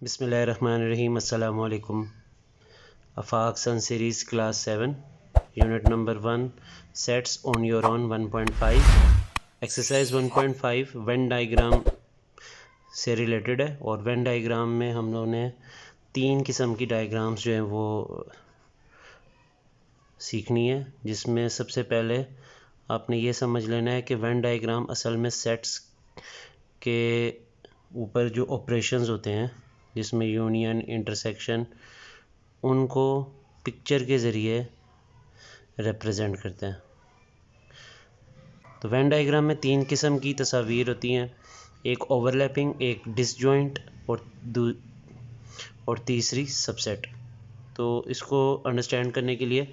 बिस्मिल्लाहिर्रहमानिर्रहीम। अस्सलामु अलैकुम। Afaq sun series class 7 unit number 1 sets on your own 1.5 exercise 1.5 Venn diagram से रिलेटेड है। और वेन डायग्राम में हम लोगों ने 3 किस्म की डायग्राम्स जो हैं वो सीखनी है, जिसमें सबसे पहले आपने ये समझ लेना है कि वेन डायग्राम असल में सेट्स के ऊपर जो ऑपरेशंस होते हैं जिसमें यूनियन इंटरसेक्शन उनको पिक्चर के ज़रिए रिप्रेजेंट करते हैं। तो वेन डायग्राम में 3 किस्म की तस्वीर होती हैं, एक ओवरलैपिंग, एक डिसजॉइंट और तीसरी सबसेट। तो इसको अंडरस्टैंड करने के लिए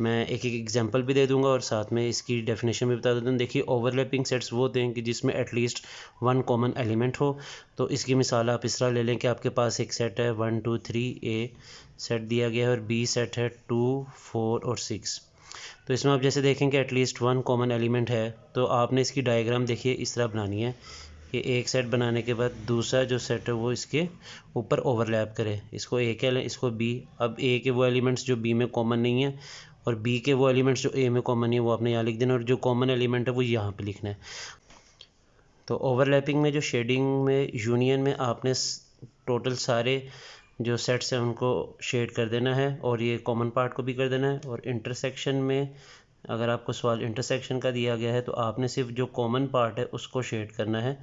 मैं एक एग्जांपल भी दे दूंगा और साथ में इसकी डेफिनेशन भी बता देता हूँ। देखिए, ओवरलैपिंग सेट्स वो होते हैं कि जिसमें एटलीस्ट 1 कॉमन एलिमेंट हो। तो इसकी मिसाल आप इस तरह ले लें कि आपके पास एक सेट है 1 2 3, ए सेट दिया गया है और बी सेट है 2 4 और 6। तो इसमें आप जैसे देखें कि एटलीस्ट 1 कॉमन एलिमेंट है, तो आपने इसकी डायग्राम देखिए इस तरह बनानी है कि एक सेट बनाने के बाद दूसरा जो सेट है वो इसके ऊपर ओवरलैप करे। इसको ए कह लें, इसको बी। अब ए के वो एलिमेंट्स जो बी में कॉमन नहीं है और बी के वो एलिमेंट्स जो ए में कॉमन नहीं है वो आपने यहाँ लिख देना, और जो कॉमन एलिमेंट है वो यहाँ पे लिखना है। तो ओवरलैपिंग में जो शेडिंग में यूनियन में आपने टोटल सारे जो सेट्स हैं उनको शेड कर देना है और ये कॉमन पार्ट को भी कर देना है। और इंटरसेक्शन में अगर आपको सवाल इंटरसेक्शन का दिया गया है तो आपने सिर्फ जो कॉमन पार्ट है उसको शेड करना है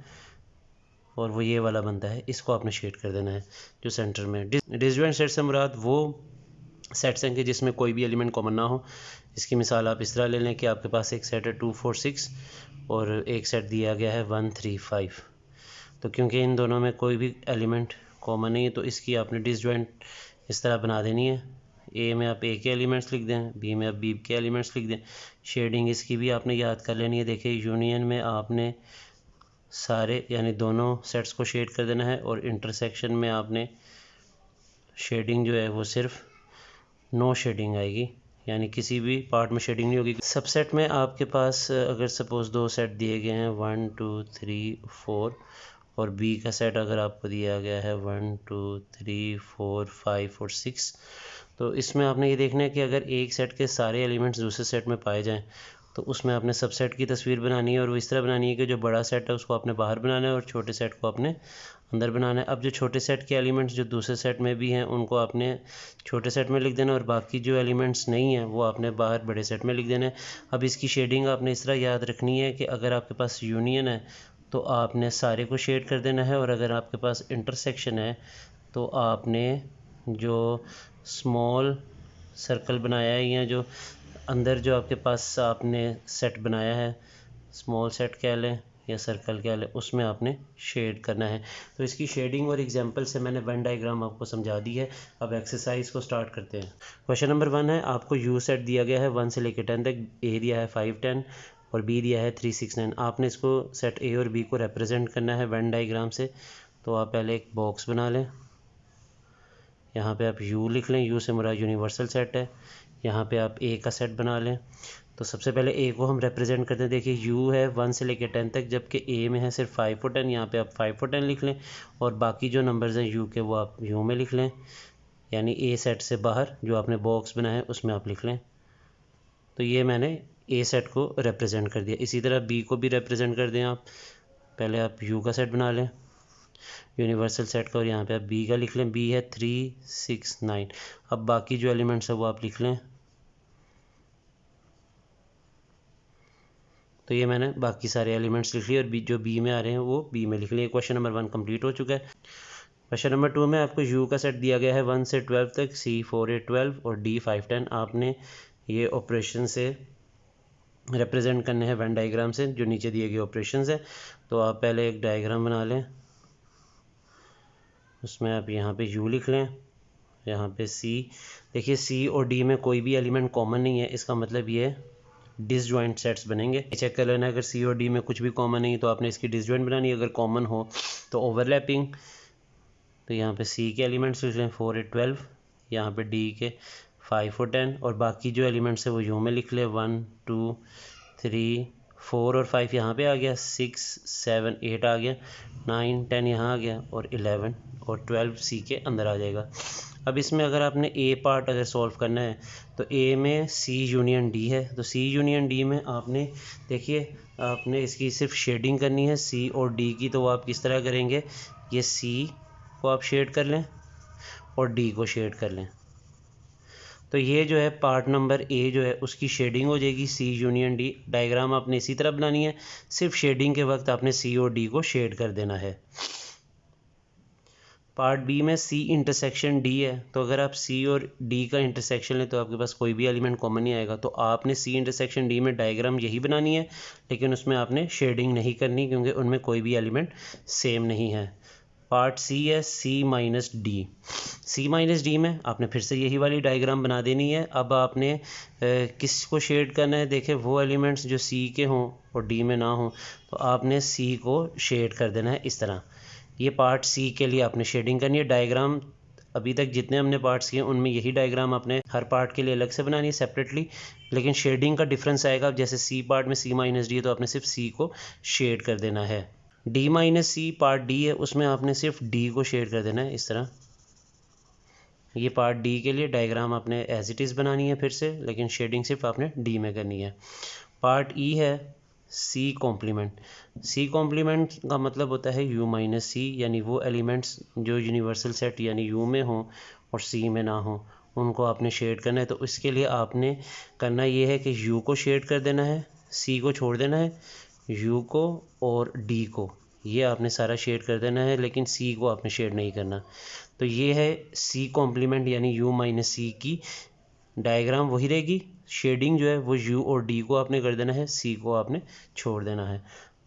और वो ये वाला बनता है, इसको आपने शेड कर देना है जो सेंटर में। डिसजॉइंट सेट से मुराद वो सेट्स हैं कि जिसमें कोई भी एलिमेंट कॉमन ना हो। इसकी मिसाल आप इस तरह ले लें कि आपके पास एक सेट है 2 4 6 और एक सेट दिया गया है 1 3 5। तो क्योंकि इन दोनों में कोई भी एलिमेंट कॉमन नहीं है तो इसकी आपने डिसजॉइंट इस तरह बना देनी है। ए में आप ए के एलिमेंट्स लिख दें, बी में आप बी के एलिमेंट्स लिख दें। शेडिंग इसकी भी आपने याद कर लेनी है। देखिए, यूनियन में आपने सारे यानी दोनों सेट्स को शेड कर देना है और इंटरसेक्शन में आपने शेडिंग जो है वो सिर्फ नो शेडिंग आएगी, यानी किसी भी पार्ट में शेडिंग नहीं होगी। सबसेट में आपके पास अगर सपोज़ 2 सेट दिए गए हैं 1 2 3 4 और बी का सेट अगर आपको दिया गया है 1 2 3 4 5 और 6, तो इसमें आपने ये देखना है कि अगर एक सेट के सारे एलिमेंट्स दूसरे सेट में पाए जाएं तो उसमें आपने सबसेट की तस्वीर बनानी है और वो इस तरह बनानी है कि जो बड़ा सेट है उसको आपने बाहर बनाना है और छोटे सेट को आपने अंदर बनाना है। अब जो छोटे सेट के एलिमेंट्स जो दूसरे सेट में भी हैं उनको आपने छोटे सेट में लिख देना और बाकी जो एलिमेंट्स नहीं हैं वो आपने बाहर बड़े सेट में लिख देना है। अब इसकी शेडिंग आपने इस तरह याद रखनी है कि अगर आपके पास यूनियन है तो आपने सारे को शेड कर देना है, और अगर आपके पास इंटरसेक्शन है तो आपने जो स्मॉल सर्कल बनाया है या जो अंदर जो आपके पास आपने सेट बनाया है, स्मॉल सेट कह लें या सर्कल कह लें, उसमें आपने शेड करना है। तो इसकी शेडिंग और एग्जांपल से मैंने वेन डायग्राम आपको समझा दी है। अब एक्सरसाइज को स्टार्ट करते हैं। क्वेश्चन नंबर 1 है, आपको यू सेट दिया गया है 1 से लेकर 10 तक, ए दिया है 5 10 और बी दिया है 3 6 9। आपने इसको सेट ए और बी को रिप्रेजेंट करना है वेन डायग्राम से। तो आप पहले एक बॉक्स बना लें, यहाँ पे आप यू लिख लें, यू से मुराद यूनिवर्सल सेट है। यहाँ पे आप ए का सेट बना लें। तो सबसे पहले ए को हम रिप्रेजेंट करते हैं। देखिए, यू है 1 से लेकर 10 तक, जबकि ए में है सिर्फ 5 और 10। यहाँ पे आप 5 और 10 लिख लें और बाकी जो नंबर्स हैं यू के वो आप यू में लिख लें, यानी ए सेट से बाहर जो आपने बॉक्स बनाया है उसमें आप लिख लें। तो ये मैंने ए सेट को रिप्रेजेंट कर दिया। इसी तरह बी को भी रिप्रेजेंट कर दें आप। पहले आप यू का सेट बना लें यूनिवर्सल सेट का और यहाँ पे आप बी का लिख लें। बी है 3 6 9। अब बाकी जो एलिमेंट्स है वो आप लिख लें। तो ये मैंने बाकी सारे एलिमेंट्स लिख लिए और जो बी में आ रहे हैं वो बी में लिख लिए। क्वेश्चन नंबर 1 कंप्लीट हो चुका है। क्वेश्चन नंबर 2 में आपको यू का सेट दिया गया है 1 से 12 तक, सी 4 8 12 और डी 5 10। आपने ये ऑपरेशन से रिप्रेजेंट करने हैं वेन डायग्राम से, जो नीचे दिए गए ऑपरेशन है। तो आप पहले एक डायग्राम बना लें, उसमें आप यहाँ पे यू लिख लें, यहाँ पे सी। देखिए, सी और डी में कोई भी एलिमेंट कॉमन नहीं है, इसका मतलब ये डिसजॉइंट सेट्स बनेंगे। चेक कर लेना, अगर सी और डी में कुछ भी कॉमन नहीं तो आपने इसकी डिसजॉइंट बनानी है, अगर कॉमन हो तो ओवरलैपिंग। तो यहाँ पे सी के एलिमेंट्स लिख लें 4 8 12, यहाँ पे डी के 5 और 10 और बाकी जो एलिमेंट्स है वो यू में लिख लें 1 2 3 4 और 5 यहाँ पे आ गया, 6 7 8 आ गया, 9 10 यहाँ आ गया और 11 और 12 सी के अंदर आ जाएगा। अब इसमें अगर आपने ए पार्ट अगर सॉल्व करना है तो ए में सी यूनियन डी है, तो सी यूनियन डी में आपने देखिए आपने इसकी सिर्फ शेडिंग करनी है सी और डी की। तो वो आप किस तरह करेंगे, ये सी को आप शेड कर लें और डी को शेड कर लें। तो ये जो है पार्ट नंबर ए जो है उसकी शेडिंग हो जाएगी सी यूनियन डी। डायग्राम आपने इसी तरह बनानी है, सिर्फ शेडिंग के वक्त आपने सी और डी को शेड कर देना है। पार्ट बी में सी इंटरसेक्शन डी है, तो अगर आप सी और डी का इंटरसेक्शन लें तो आपके पास कोई भी एलिमेंट कॉमन नहीं आएगा। तो आपने सी इंटरसेक्शन डी में डायग्राम यही बनानी है, लेकिन उसमें आपने शेडिंग नहीं करनी क्योंकि उनमें कोई भी एलिमेंट सेम नहीं है। पार्ट सी है सी माइनस डी। सी माइनस डी में आपने फिर से यही वाली डायग्राम बना देनी है। अब आपने किस को शेड करना है, देखें वो एलिमेंट्स जो सी के हों और डी में ना हों, तो आपने सी को शेड कर देना है इस तरह। ये पार्ट सी के लिए आपने शेडिंग करनी है। डायग्राम अभी तक जितने हमने पार्ट्स किए उनमें यही डायग्राम आपने हर पार्ट के लिए अलग से बनानी है सेपरेटली, लेकिन शेडिंग का डिफरेंस आएगा। जैसे सी पार्ट में सी माइनस डी है तो आपने सिर्फ सी को शेड कर देना है। D minus C part D है, उसमें आपने सिर्फ डी को शेड कर देना है इस तरह। ये पार्ट डी के लिए डायग्राम आपने एज इट इज़ बनानी है फिर से, लेकिन शेडिंग सिर्फ आपने डी में करनी है। पार्ट ई है सी कॉम्प्लीमेंट। सी कॉम्प्लीमेंट का मतलब होता है यू माइनस सी, यानी वो एलिमेंट्स जो यूनिवर्सल सेट यानी यू में हों और सी में ना हों उनको आपने शेड करना है। तो इसके लिए आपने करना ये है कि यू को शेड कर देना है, सी को छोड़ देना है, यू को और डी को ये आपने सारा शेड कर देना है, लेकिन सी को आपने शेड नहीं करना। तो ये है सी कॉम्प्लीमेंट यानी यू माइनस सी की डायग्राम वही रहेगी। शेडिंग जो है वो यू और डी को आपने कर देना है, सी को आपने छोड़ देना है।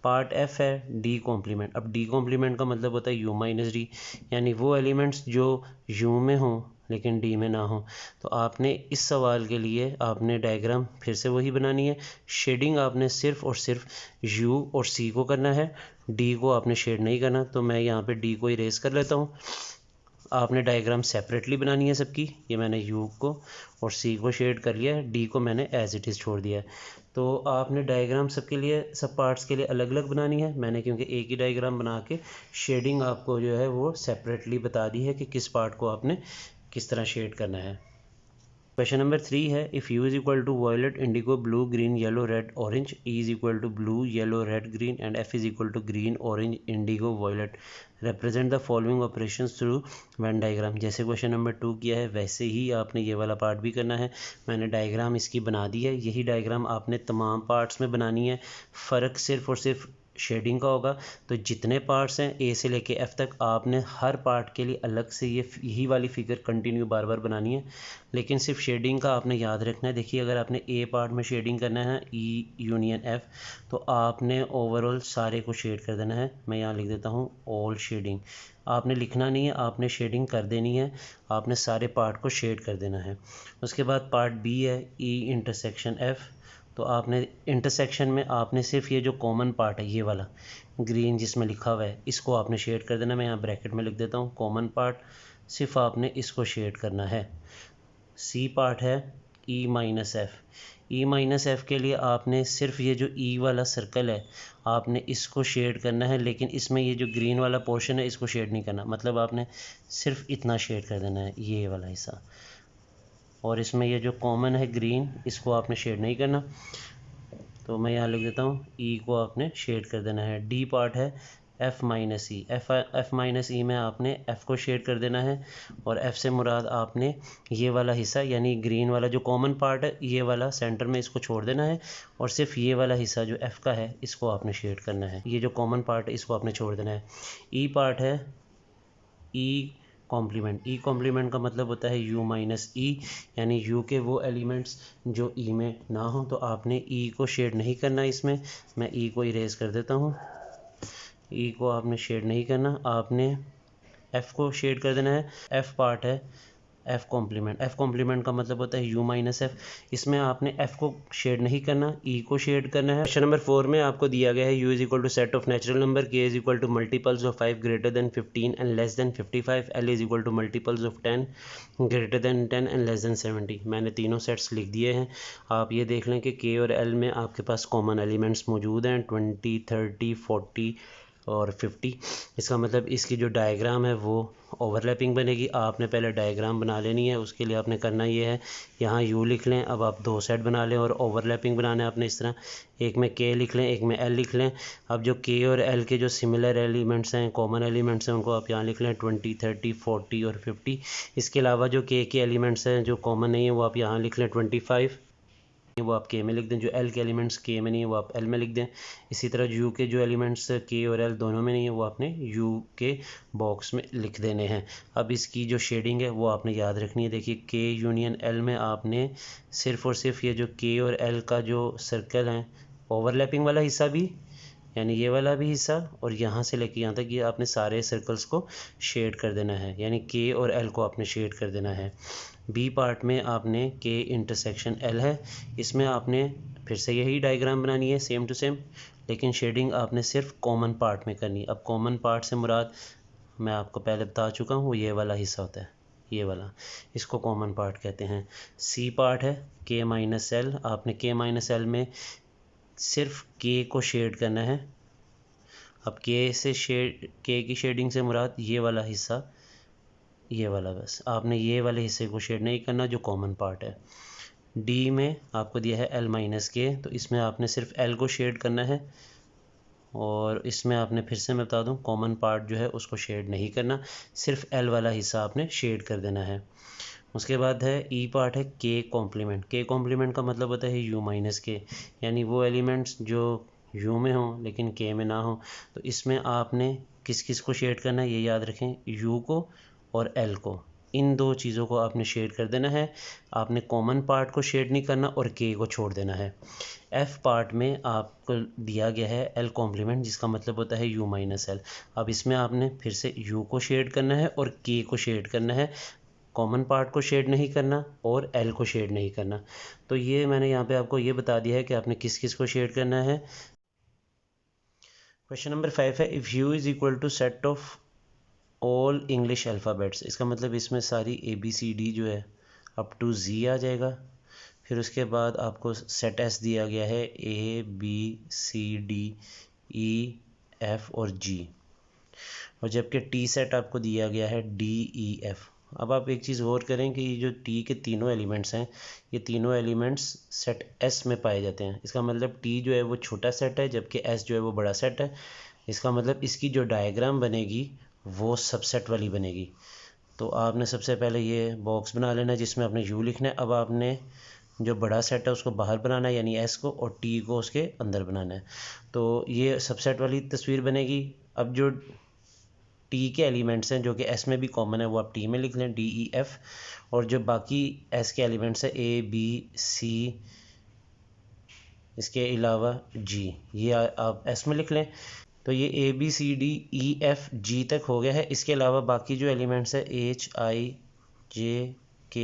पार्ट एफ है डी कॉम्प्लीमेंट। अब डी कॉम्प्लीमेंट का मतलब होता है यू माइनस डी, यानी वो एलिमेंट्स जो यू में हों लेकिन डी में ना हो। तो आपने इस सवाल के लिए आपने डायग्राम फिर से वही बनानी है। शेडिंग आपने सिर्फ और सिर्फ यू और सी को करना है, डी को आपने शेड नहीं करना। तो मैं यहाँ पे डी को इरेज कर लेता हूँ। आपने डायग्राम सेपरेटली बनानी है सबकी। ये मैंने यू को और सी को शेड कर लिया है, डी को मैंने एज इट इज़ छोड़ दिया है। तो आपने डायग्राम सबके लिए सब पार्ट्स के लिए अलग अलग बनानी है। मैंने क्योंकि एक ही डायग्राम बना के शेडिंग आपको जो है वो सेपरेटली बता दी है कि किस पार्ट को आपने किस तरह शेड करना है। क्वेश्चन नंबर 3 है if U is equal to violet indigo blue green yellow red orange, E is equal to blue yellow red green and F is equal to green orange indigo violet, represent the following operations through Venn diagram. जैसे question number 2 किया है वैसे ही आपने ये वाला part भी करना है। मैंने डायग्राम इसकी बना दी है, यही डायग्राम आपने तमाम पार्ट्स में बनानी है। फ़र्क सिर्फ और सिर्फ शेडिंग का होगा। तो जितने पार्ट्स हैं ए से लेके एफ तक आपने हर पार्ट के लिए अलग से यही वाली फिगर कंटिन्यू बार बार बनानी है, लेकिन सिर्फ शेडिंग का आपने याद रखना है। देखिए अगर आपने ए पार्ट में शेडिंग करना है ई यूनियन एफ, तो आपने ओवरऑल सारे को शेड कर देना है। मैं यहाँ लिख देता हूँ ऑल शेडिंग। आपने लिखना नहीं है, आपने शेडिंग कर देनी है, आपने सारे पार्ट को शेड कर देना है। उसके बाद पार्ट बी है ई इंटरसेक्शन एफ। तो आपने इंटरसेक्शन में आपने सिर्फ ये जो कॉमन पार्ट है ये वाला ग्रीन जिसमें लिखा हुआ है इसको आपने शेड कर देना। मैं यहाँ ब्रैकेट में लिख देता हूँ कॉमन पार्ट, सिर्फ आपने इसको शेड करना है। सी पार्ट है E minus F. E minus F के लिए आपने सिर्फ ये जो ई वाला सर्कल है आपने इसको शेड करना है, लेकिन इसमें ये जो ग्रीन वाला पोर्शन है इसको शेड नहीं करना। मतलब आपने सिर्फ इतना शेड कर देना है ये वाला हिस्सा, और इसमें ये जो कॉमन है ग्रीन इसको आपने शेड नहीं करना। तो मैं यहाँ लिख देता हूँ ई को आपने शेड कर देना है। डी पार्ट है एफ़ माइनस ई। एफ़ माइनस ई में आपने एफ़ को शेड कर देना है, और एफ़ से मुराद आपने ये वाला हिस्सा यानी ग्रीन वाला जो कॉमन पार्ट है ये वाला सेंटर में इसको छोड़ देना है, और सिर्फ ये वाला हिस्सा जो एफ़ का है इसको आपने शेड करना है। ये जो कॉमन पार्ट है इसको आपने छोड़ देना है। ई पार्ट है ई कॉम्प्लीमेंट। ई कॉम्प्लीमेंट का मतलब होता है यू माइनस ई, यानी यू के वो एलिमेंट्स जो ई में ना हो। तो आपने ई को शेड नहीं करना इसमें। मैं ई को इरेज कर देता हूँ। ई को आपने शेड नहीं करना, आपने एफ़ को शेड कर देना है। एफ़ पार्ट है एफ कॉम्प्लीमेंट का मतलब होता है यू माइनस एफ। इसमें आपने एफ को शेड नहीं करना, ई को शेड करना है। क्वेश्चन नंबर 4 में आपको दिया गया है U is equal to set of natural number, K is equal to multiples of 5 greater than 15 and less than 55, L is equal to multiples of 10 greater than 10 and less than 70। मैंने तीनों sets लिख दिए हैं। आप ये देख लें कि के और एल में आपके पास कॉमन एलिमेंट्स मौजूद हैं 20, 30, 40 और 50। इसका मतलब इसकी जो डायग्राम है वो ओवरलैपिंग बनेगी। आपने पहले डायग्राम बना लेनी है, उसके लिए आपने करना ये है, यहाँ यू लिख लें। अब आप दो सेट बना लें और ओवरलैपिंग बनाना है आपने इस तरह, एक में के लिख लें, एक में एल लिख लें। अब जो के और एल के जो सिमिलर एलिमेंट्स हैं, कॉमन एलिमेंट्स हैं, उनको आप यहाँ लिख लें 20, 30, 40 और 50। इसके अलावा जो के एलिमेंट्स हैं जो कॉमन नहीं है वो आप यहाँ लिख लें 25, वो आप के में लिख दें। जो एल के एलिमेंट्स के में नहीं है वो आप एल में लिख दें। इसी तरह यू के जो एलिमेंट्स के और एल दोनों में नहीं है वो आपने यू के बॉक्स में लिख देने हैं। अब इसकी जो शेडिंग है वो आपने याद रखनी है। देखिए के यूनियन एल में आपने सिर्फ और सिर्फ ये जो के और एल का जो सर्कल है, ओवरलैपिंग वाला हिस्सा भी, यानी ये वाला भी हिस्सा और यहाँ से लेके यहाँ तक, ये आपने सारे सर्कल्स को शेड कर देना है, यानी के और एल को आपने शेड कर देना है। बी पार्ट में आपने के इंटरसेक्शन एल है, इसमें आपने फिर से यही डायग्राम बनानी है सेम टू सेम, लेकिन शेडिंग आपने सिर्फ कॉमन पार्ट में करनी है। अब कॉमन पार्ट से मुराद मैं आपको पहले बता चुका हूँ, वो ये वाला हिस्सा होता है, ये वाला, इसको कॉमन पार्ट कहते हैं। सी पार्ट है के माइनस एल, आपने के माइनस एल में सिर्फ के को शेड करना है। अब के की शेडिंग से मुराद ये वाला हिस्सा, ये वाला, बस आपने ये वाले हिस्से को शेड नहीं करना जो कॉमन पार्ट है। डी में आपको दिया है एल माइनस के, तो इसमें आपने सिर्फ एल को शेड करना है और इसमें आपने फिर से मैं बता दूं कॉमन पार्ट जो है उसको शेड नहीं करना, सिर्फ एल वाला हिस्सा आपने शेड कर देना है। उसके बाद है ई पार्ट है के कॉम्प्लीमेंट का मतलब होता है यू माइनस के, यानी वो एलिमेंट्स जो यू में हों लेकिन के में ना हो। तो इसमें आपने किस किस को शेड करना है ये याद रखें, यू को और एल को, इन दो चीज़ों को आपने शेड कर देना है। आपने कॉमन पार्ट को शेड नहीं करना और के को छोड़ देना है। एफ पार्ट में आपको दिया गया है एल कॉम्प्लीमेंट, जिसका मतलब होता है यू माइनस एल। अब इसमें आपने फिर से यू को शेड करना है और के को शेड करना है, कॉमन पार्ट को शेड नहीं करना और एल को शेड नहीं करना। तो ये मैंने यहाँ पे आपको ये बता दिया है कि आपने किस किस को शेड करना है। क्वेश्चन नंबर 5 है if U is equal to set of all English alphabets, इसका मतलब इसमें सारी ABCD जो है अप टू Z आ जाएगा। फिर उसके बाद आपको सेट S दिया गया है ABCDEF और G, और जबकि T सेट आपको दिया गया है DEF। अब आप एक चीज़ गौर करें कि ये जो T के तीनों एलिमेंट्स हैं, ये तीनों एलिमेंट्स सेट S में पाए जाते हैं। इसका मतलब T जो है वो छोटा सेट है जबकि S जो है वो बड़ा सेट है। इसका मतलब इसकी जो डायग्राम बनेगी वो सबसेट वाली बनेगी। तो आपने सबसे पहले ये बॉक्स बना लेना है जिसमें आपने यू लिखना है। अब आपने जो बड़ा सेट है उसको बाहर बनाना है, यानी एस को, और टी को उसके अंदर बनाना है। तो ये सबसेट वाली तस्वीर बनेगी। अब जो टी के एलिमेंट्स हैं जो कि एस में भी कॉमन है वो आप टी में लिख लें, DEF, और जो बाकी एस के एलिमेंट्स हैं ABC, इसके अलावा G, ये आप एस में लिख लें। तो ये ABCDEFG तक हो गया है। इसके अलावा बाकी जो एलिमेंट्स है HIJK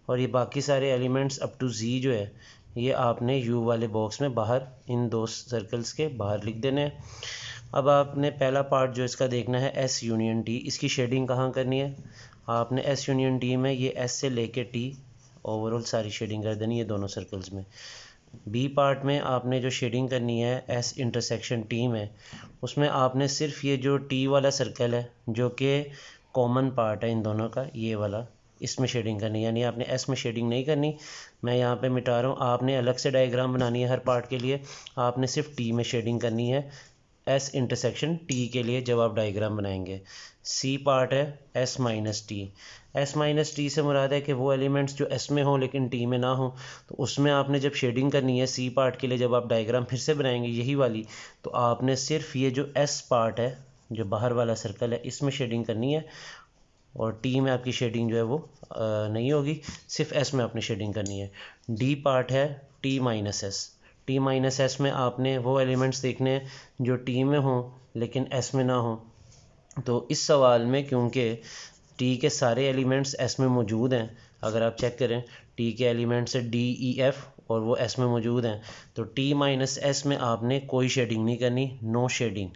और ये बाकी सारे एलिमेंट्स अप टू Z जो है ये आपने यू वाले बॉक्स में बाहर इन दो सर्कल्स के बाहर लिख देने हैं। अब आपने पहला पार्ट जो इसका देखना है S यूनियन T, इसकी शेडिंग कहाँ करनी है। आपने S यूनियन T में ये S से लेके T ओवरऑल सारी शेडिंग कर देनी है दोनों सर्कल्स में। बी पार्ट में आपने जो शेडिंग करनी है एस इंटरसेक्शन टी में, उसमें आपने सिर्फ ये जो टी वाला सर्कल है जो कि कॉमन पार्ट है इन दोनों का, ये वाला, इसमें शेडिंग करनी है, यानी आपने एस में शेडिंग नहीं करनी। मैं यहाँ पे मिटा रहा हूँ, आपने अलग से डायग्राम बनानी है हर पार्ट के लिए। आपने सिर्फ टी में शेडिंग करनी है एस इंटरसेक्शन टी के लिए जब आप डायग्राम बनाएंगे। सी पार्ट है S minus T. S minus T से मुराद है कि वो एलिमेंट्स जो एस में हों लेकिन टी में ना हो, तो उसमें आपने जब शेडिंग करनी है सी पार्ट के लिए, जब आप डायग्राम फिर से बनाएंगे यही वाली, तो आपने सिर्फ ये जो एस पार्ट है जो बाहर वाला सर्कल है इसमें शेडिंग करनी है, और टी में आपकी शेडिंग जो है वो नहीं होगी, सिर्फ एस में आपने शेडिंग करनी है। डी पार्ट है T minus S. T minus S में आपने वो एलिमेंट्स देखने हैं जो टी में हों लेकिन एस में ना हों। तो इस सवाल में क्योंकि टी के सारे एलिमेंट्स एस में मौजूद हैं। अगर आप चेक करें टी के एलिमेंट्स डी ई एफ और वो एस में मौजूद हैं, तो टी माइनस एस में आपने कोई शेडिंग नहीं करनी, नो शेडिंग।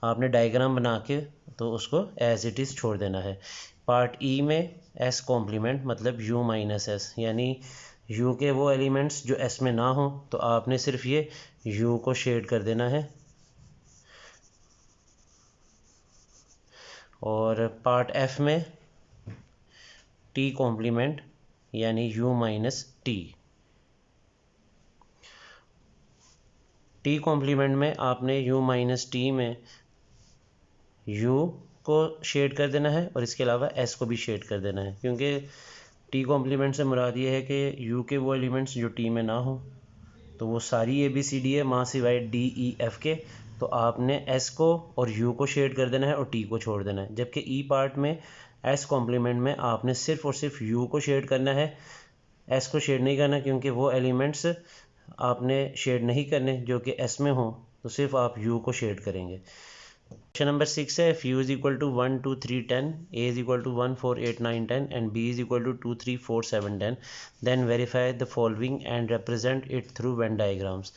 आपने डायग्राम बना के तो उसको एज इट इज़ छोड़ देना है। पार्ट ई में एस कॉम्प्लीमेंट मतलब यू माइनस एस, यानी यू के वो एलिमेंट्स जो एस में ना हो तो आपने सिर्फ ये यू को शेड कर देना है। और पार्ट एफ में टी कॉम्प्लीमेंट यानी U minus T. T complement में आपने यू माइनस टी में यू को शेड कर देना है और इसके अलावा एस को भी शेड कर देना है, क्योंकि टी कॉम्प्लीमेंट से मुराद ये है कि यू के वो एलिमेंट्स जो टी में ना हो तो वो सारी ए बी सी डी है माँ सिवाय डी ई एफ के, तो आपने एस को और यू को शेड कर देना है और टी को छोड़ देना है। जबकि ई पार्ट में एस कॉम्प्लीमेंट में आपने सिर्फ और सिर्फ यू को शेड करना है, एस को शेड नहीं करना, क्योंकि वो एलिमेंट्स आपने शेड नहीं करने जो कि एस में हो, तो सिर्फ आप यू को शेड करेंगे। क्वेश्चन नंबर 6 है, if u is equal to 1 2 3 10, a is equal to 1 4 8 9 10 and b is equal to 2 3 4 7 10, then verify the following and represent it through Venn diagrams।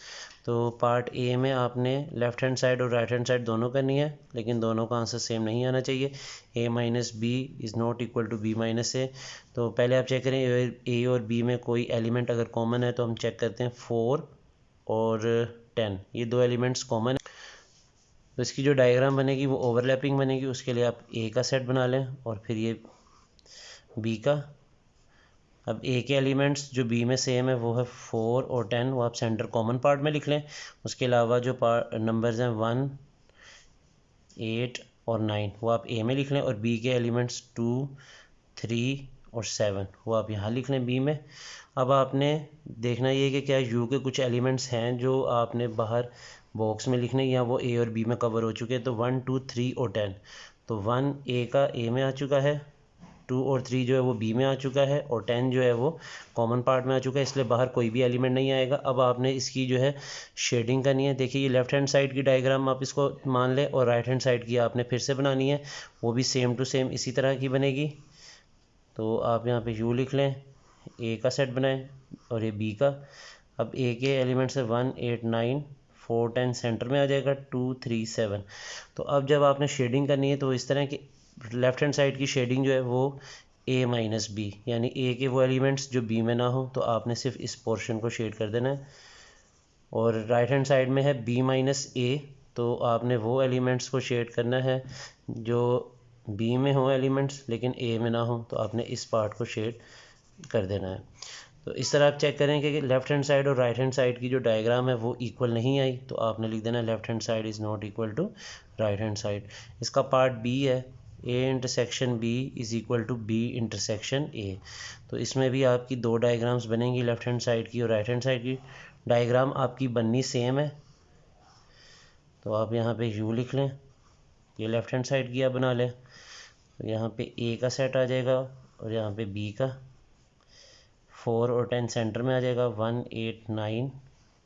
तो पार्ट ए में आपने लेफ्ट हैंड साइड और right hand side दोनों करनी है, लेकिन दोनों का आंसर सेम नहीं आना चाहिए। a minus B is not equal to B minus A. तो पहले आप चेक करें ए और बी में कोई एलिमेंट अगर कॉमन है तो हम चेक करते हैं 4 और 10, ये दो एलिमेंट्स कॉमन है, तो इसकी जो डायग्राम बनेगी वो ओवरलैपिंग बनेगी। उसके लिए आप ए का सेट बना लें और फिर ये बी का। अब ए के एलिमेंट्स जो बी में सेम है वो है 4 और 10, वो आप सेंटर कॉमन पार्ट में लिख लें। उसके अलावा जो नंबर्स हैं 1 8 और 9 वो आप ए में लिख लें, और बी के एलिमेंट्स 2 3 और 7 वो आप यहाँ लिख लें बी में। अब आपने देखना ये कि क्या यू के कुछ एलिमेंट्स हैं जो आपने बाहर बॉक्स में लिखने, या वो ए और बी में कवर हो चुके हैं। तो 1 2 3 और 10, तो 1 ए का ए में आ चुका है, 2 और 3 जो है वो बी में आ चुका है, और 10 जो है वो कॉमन पार्ट में आ चुका है, इसलिए बाहर कोई भी एलिमेंट नहीं आएगा। अब आपने इसकी जो है शेडिंग करनी है। देखिए ये लेफ्ट हैंड साइड की डायग्राम आप इसको मान लें, और राइट हैंड साइड की आपने फिर से बनानी है, वो भी सेम टू सेम इसी तरह की बनेगी। तो आप यहाँ पे यू लिख लें, ए का सेट बनाएं और ये बी का। अब ए के एलिमेंट्स है 1 8 9 4 10, सेंटर में आ जाएगा 2 3 7। तो अब जब आपने शेडिंग करनी है तो इस तरह की लेफ्ट हैंड साइड की शेडिंग जो है वो ए माइनस बी, यानी ए के वो एलिमेंट्स जो बी में ना हो तो आपने सिर्फ इस पोर्शन को शेड कर देना है। और राइट हैंड साइड में है बी माइनस ए, तो आपने वो एलिमेंट्स को शेड करना है जो बी में हो एलिमेंट्स लेकिन ए में ना हो, तो आपने इस पार्ट को शेड कर देना है। तो इस तरह आप चेक करें कि लेफ्ट हैंड साइड और राइट हैंड साइड की जो डायग्राम है वो इक्वल नहीं आई, तो आपने लिख देना left hand side is not equal to right hand side. इसका पार्ट बी है, A intersection B is equal to B intersection A. तो इसमें भी आपकी दो डायग्राम्स बनेंगी, लेफ्ट हैंड साइड की और राइट हैंड साइड की। डायग्राम आपकी बननी सेम है, तो आप यहाँ पे यू लिख लें, ये लेफ्ट हैंड साइड की आप बना लें। तो यहाँ पे ए का सेट आ जाएगा और यहाँ पे बी का। 4 और 10 सेंटर में आ जाएगा, 1 8 9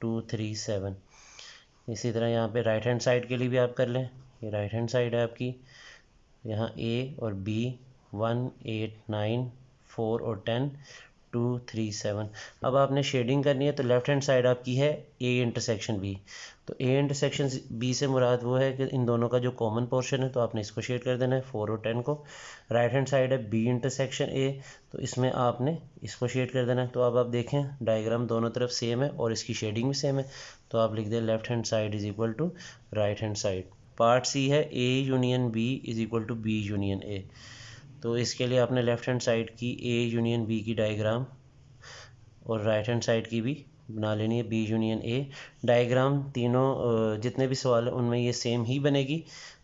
2 3 7। इसी तरह यहाँ पे राइट हैंड साइड के लिए भी आप कर लें, ये राइट हैंड साइड है आपकी, यहाँ ए और बी 1 8 9 4 और 10 2 3 7। अब आपने शेडिंग करनी है, तो लेफ्ट हैंड साइड आपकी है ए इंटरसेक्शन बी। तो ए इंटरसेक्शन बी से मुराद वो है कि इन दोनों का जो कॉमन पोर्शन है, तो आपने इसको शेड कर देना है 4 और 10 को। राइट हैंड साइड है बी इंटरसेक्शन ए, तो इसमें आपने इसको शेड कर देना है। तो अब आप देखें डायग्राम दोनों तरफ सेम है और इसकी शेडिंग भी सेम है, तो आप लिख दें left hand side is equal to right hand side. Part C है A union B is equal to B union A. तो इसके लिए आपने लेफ्ट हैंड साइड की ए यूनियन बी की डायग्राम और राइट हैंड साइड की भी बना लेनी है, बी यूनियन ए। डायग्राम तीनों जितने भी सवाल हैं उनमें ये सेम ही बनेगी।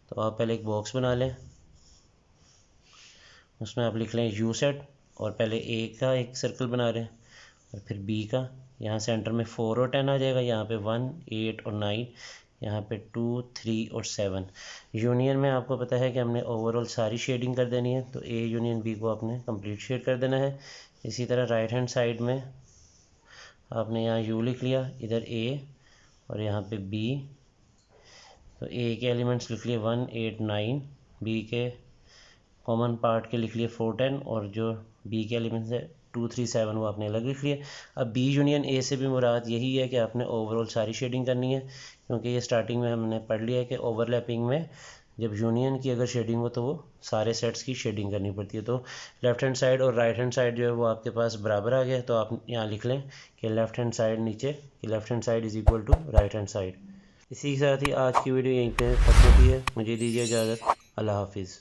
तो आप पहले एक बॉक्स बना लें, उसमें आप लिख लें यू सेट, और पहले ए का एक सर्कल बना रहे हैं और फिर बी का। यहाँ सेंटर में 4 और 10 आ जाएगा, यहाँ पे 1 8 और 9, यहाँ पे 2 3 और 7। यूनियन में आपको पता है कि हमने ओवरऑल सारी शेडिंग कर देनी है, तो ए यूनियन बी को आपने कंप्लीट शेड कर देना है। इसी तरह राइट हैंड साइड में आपने यहाँ यू लिख लिया, इधर ए और यहाँ पे बी। तो ए के एलिमेंट्स लिख लिए 1 8 9, बी के कॉमन पार्ट के लिख लिए 4 10 और जो बी के एलिमेंट्स है 2 3 7 वो आपने अलग लिख लिए। अब बी यूनियन ए से भी मुराद यही है कि आपने ओवरऑल सारी शेडिंग करनी है, क्योंकि ये स्टार्टिंग में हमने पढ़ लिया है कि ओवरलैपिंग में जब यूनियन की अगर शेडिंग हो तो वो सारे सेट्स की शेडिंग करनी पड़ती है। तो लेफ़्ट हैंड साइड और राइट हैंड साइड जो है वो आपके पास बराबर आ गया, तो आप यहाँ लिख लें कि लेफ़्ट हैंड साइड नीचे कि left hand side is equal to right hand side. इसी के साथ ही आज की वीडियो यहीं पे ख़त्म होती है। मुझे दीजिए इजाज़त। अल्लाह हाफिज़।